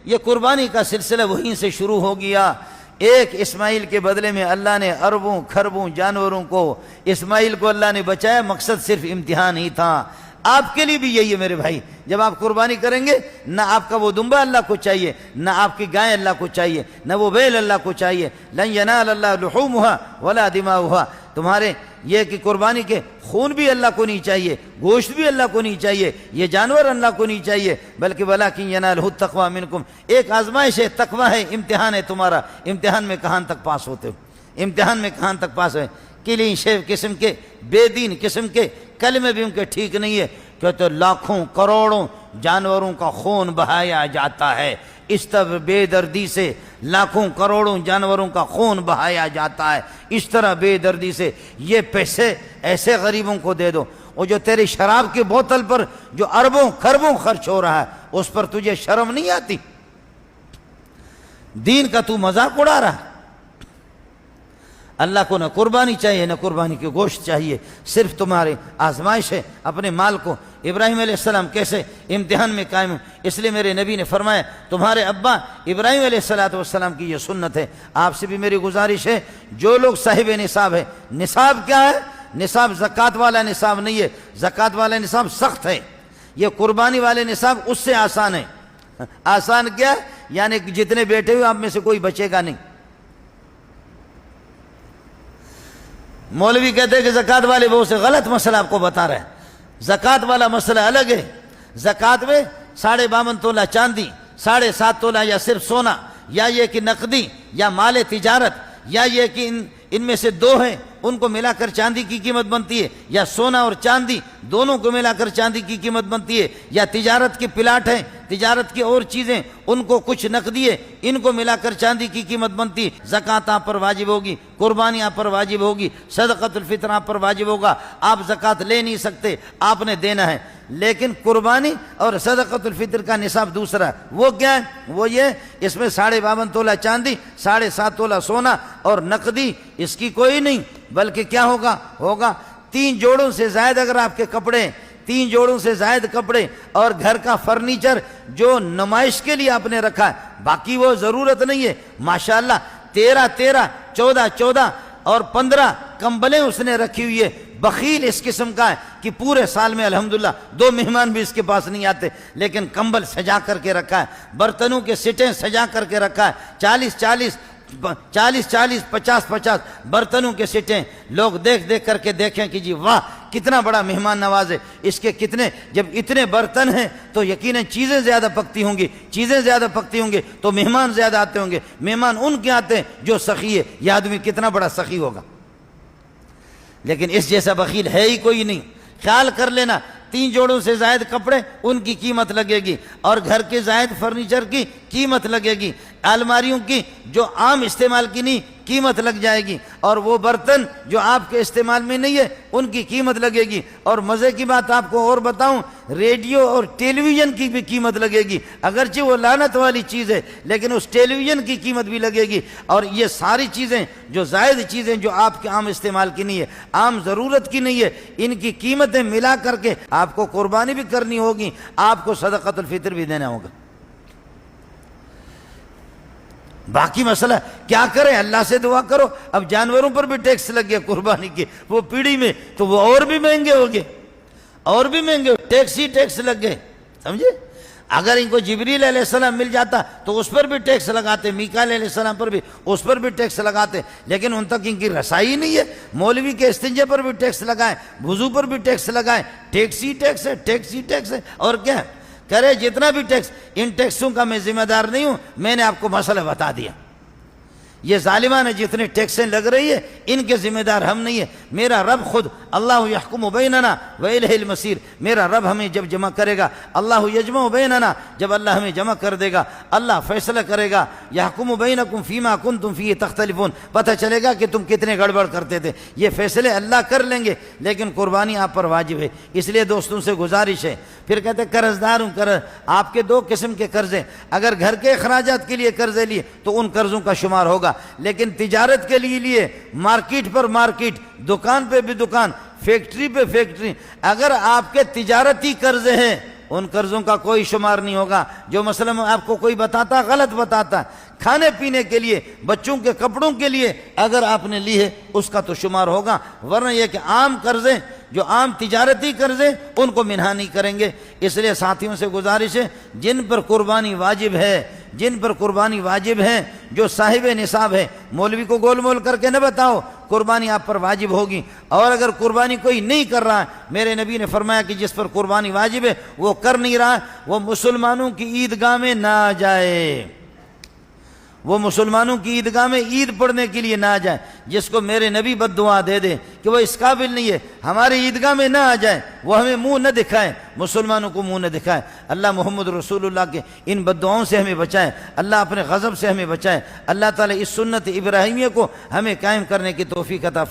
یہ قربانی کا سلسلہ وہیں سے شروع ہو گیا۔ ایک اسماعیل کے بدلے میں اللہ نے اربوں کھربوں جانوروں کو، اسماعیل کو اللہ نے بچایا، مقصد صرف امتحان ہی تھا۔ آپ کے لیے بھی یہی ہے میرے بھائی، جب آپ قربانی کریں گے نہ آپ کا وہ دمبا اللہ کو چاہیے، نہ آپ کی گائے اللہ کو چاہیے، نہ وہ بیل اللہ کو چاہیے۔ لن ینال اللہ لحومها ولا دماؤها، تمہارے یہ کہ قربانی کے خون بھی اللہ کو نہیں چاہیے، گوشت بھی اللہ کو نہیں چاہیے، یہ جانور اللہ کو نہیں چاہیے، بلکہ ولکن ینالہ التقوی منکم، ایک آزمائش ہے، تقوی ہے، امتحان ہے تمہارا۔ امتحان میں کہاں تک پاس ہوتے ہو؟ امتحان میں کہاں تک پاس ہوئے؟ کلین شیو قسم کے بے دین قسم کے کلمے بھی ان کے ٹھیک نہیں ہے، کہتے لاکھوں کروڑوں جانوروں کا خون بہایا جاتا ہے، اس طرح بے دردی سے لاکھوں کروڑوں جانوروں کا خون بہایا جاتا ہے، اس طرح بے دردی سے یہ پیسے ایسے غریبوں کو دے دو۔ وہ جو تیری شراب کی بوتل پر جو اربوں کھربوں خرچ ہو رہا ہے اس پر تجھے شرم نہیں آتی؟ دین کا تو مذاق اڑا رہا ہے۔ اللہ کو نہ قربانی چاہیے نہ قربانی کے گوشت چاہیے، صرف تمہاری آزمائش ہے اپنے مال کو۔ ابراہیم علیہ السلام کیسے امتحان میں قائم، اس لیے میرے نبی نے فرمایا تمہارے ابا ابراہیم علیہ السلام کی یہ سنت ہے۔ آپ سے بھی میری گزارش ہے، جو لوگ صاحب نصاب ہے، نصاب کیا ہے؟ نصاب زکوٰۃ والا نصاب نہیں ہے، زکوٰۃ والا نصاب سخت ہے، یہ قربانی والے نصاب اس سے آسان ہے۔ آسان کیا؟ یعنی جتنے بیٹھے ہوئے آپ میں سے کوئی بچے گا نہیں۔ مولوی کہتے ہیں کہ زکوٰۃ والے بہت سے غلط مسئلہ آپ کو بتا رہے ہیں۔ زکوٰۃ والا مسئلہ الگ ہے۔ زکوٰۃ میں 52.5 تولہ چاندی، 7.5 تولہ یا صرف سونا، یا یہ کہ نقدی یا مال تجارت، یا یہ کہ ان میں سے دو ہیں ان کو ملا کر چاندی کی قیمت بنتی ہے، یا سونا اور چاندی دونوں کو ملا کر چاندی کی قیمت بنتی ہے، یا تجارت کے پلاٹ ہیں، تجارت کی اور چیزیں ان کو کچھ نقدی ہے، ان کو ملا کر چاندی کی قیمت بنتی ہے۔ زکوٰۃ آپ پر واجب ہوگی، قربانی آپ پر واجب ہوگی، صدقۃ الفطر آپ پر واجب ہوگا۔ آپ زکوٰۃ لے نہیں سکتے، آپ نے دینا ہے، لیکن قربانی اور صدقۃ الفطر کا نصاب دوسرا ہے۔ وہ کیا ہے؟ وہ یہ اس میں 52.5 تولہ چاندی، 7.5 تولہ سونا اور نقدی اس کی کوئی نہیں، بلکہ کیا ہوگا؟ 3 جوڑوں سے زائد اگر آپ کے کپڑے، 3 جوڑوں سے زائد کپڑے اور گھر کا فرنیچر جو نمائش کے لیے آپ نے رکھا ہے، باقی وہ ضرورت نہیں ہے۔ ماشاءاللہ 13 14 اور 15 کمبلیں اس نے رکھی ہوئی ہے۔ بخیل اس قسم کا ہے کہ پورے سال میں الحمدللہ 2 مہمان بھی اس کے پاس نہیں آتے، لیکن کمبل سجا کر کے رکھا ہے، برتنوں کے سٹیں سجا کر کے رکھا ہے، 40 50 برتنوں کے سٹیں۔ لوگ دیکھ کر کے دیکھیں کہ جی واہ کتنا بڑا مہمان نواز ہے، اس کے کتنے، جب اتنے برتن ہیں تو یقیناً چیزیں زیادہ پکتی ہوں گی تو مہمان زیادہ آتے ہوں گے۔ مہمان ان کے آتے ہیں جو سخی ہے، یہ آدمی کتنا بڑا سخی ہوگا، لیکن اس جیسا بخیل ہے ہی کوئی نہیں۔ خیال کر لینا، 3 جوڑوں سے زائد کپڑے ان کی قیمت لگے گی، اور گھر کے زائد فرنیچر کی قیمت لگے گی، الماریوں کی جو عام استعمال کی نہیں قیمت لگ جائے گی، اور وہ برتن جو آپ کے استعمال میں نہیں ہے ان کی قیمت لگے گی۔ اور مزے کی بات آپ کو اور بتاؤں، ریڈیو اور ٹیلی ویژن کی بھی قیمت لگے گی، اگرچہ وہ لعنت والی چیز ہے لیکن اس ٹیلی ویژن کی قیمت بھی لگے گی۔ اور یہ ساری چیزیں جو زائد چیزیں جو آپ کے عام استعمال کی نہیں ہے، عام ضرورت کی نہیں ہے، ان کی قیمتیں ملا کر کے آپ کو قربانی بھی کرنی ہوگی، آپ کو صدقۃ الفطر بھی دینا ہوگا۔ باقی مسئلہ کیا کریں؟ اللہ سے دعا کرو۔ اب جانوروں پر بھی ٹیکس لگ گیا قربانی کے، وہ پیڑھی میں تو وہ اور بھی مہنگے ہو گئے، اور بھی مہنگے، ٹیکس ہی ٹیکس لگ گئے، سمجھے؟ اگر ان کو جبریل علیہ السلام مل جاتا تو اس پر بھی ٹیکس لگاتے، میکائیل علیہ السلام پر بھی، اس پر بھی ٹیکس لگاتے، لیکن ان تک ان کی رسائی نہیں ہے۔ مولوی کے استنجے پر بھی ٹیکس لگائیں، وضو پر بھی ٹیکس لگائیں، ٹیکس ہی ٹیکس ہے، اور کیا ہے؟ کرے جتنا بھی ٹیکس، ان ٹیکسوں کا میں ذمہ دار نہیں ہوں، میں نے آپ کو مسئلہ بتا دیا۔ یہ ظالمان جتنے ٹیکسیں لگ رہی ہے ان کے ذمہ دار ہم نہیں ہیں، میرا رب خود، اللہ یحکم بیننا والیہ المصیر، میرا رب ہمیں جب جمع کرے گا، اللہ یجمع بیننا، جب اللہ ہمیں جمع کر دے گا، اللہ فیصلہ کرے گا، یحکم بینکم فیما کنتم فیہ تختلفون، پتہ چلے گا کہ تم کتنے گڑبڑ کرتے تھے، یہ فیصلے اللہ کر لیں گے، لیکن قربانی آپ پر واجب ہے۔ اس لیے دوستوں سے گزارش ہے، پھر کہتے قرض دار ہوں، آپ کے 2 قسم کے قرضے، اگر گھر کے اخراجات کے لیے قرضے لیے تو ان قرضوں کا شمار ہوگا، لیکن تجارت کے لیے مارکیٹ پر مارکیٹ، دکان پہ بھی دکان، فیکٹری پہ فیکٹری، اگر آپ کے تجارتی قرضے ہیں ان قرضوں کا کوئی شمار نہیں ہوگا جو مثلا آپ کو کوئی بتاتا غلط بتاتا. کھانے پینے کے لیے، بچوں کے کپڑوں کے لیے اگر آپ نے لی ہے اس کا تو شمار ہوگا، ورنہ یہ کہ عام قرضیں جو عام تجارتی قرضیں ان کو منہا نہیں کریں گے. اس لیے ساتھیوں سے گزارش ہے جن پر قربانی واجب ہے، جن پر قربانی واجب ہے، جو صاحب نصاب ہے، مولوی کو گول مول کر کے نہ بتاؤ قربانی آپ پر واجب ہوگی. اور اگر قربانی کوئی نہیں کر رہا ہے، میرے نبی نے فرمایا کہ جس پر قربانی واجب ہے وہ کر نہیں رہا، وہ مسلمانوں کی عیدگاہ میں نہ جائے، وہ مسلمانوں کی عیدگاہ میں عید پڑھنے کے لیے نہ جائے. جس کو میرے نبی بد دعا دے دے کہ وہ اس قابل نہیں ہے ہماری عیدگاہ میں نہ آ جائے، وہ ہمیں منہ نہ دکھائے، مسلمانوں کو منہ نہ دکھائے. اللہ محمد رسول اللہ کے ان بد دعاؤں سے ہمیں بچائے، اللہ اپنے غضب سے ہمیں بچائے. اللہ تعالیٰ اس سنت ابراہیمیہ کو ہمیں قائم کرنے کی توفیق عطا فرمائے.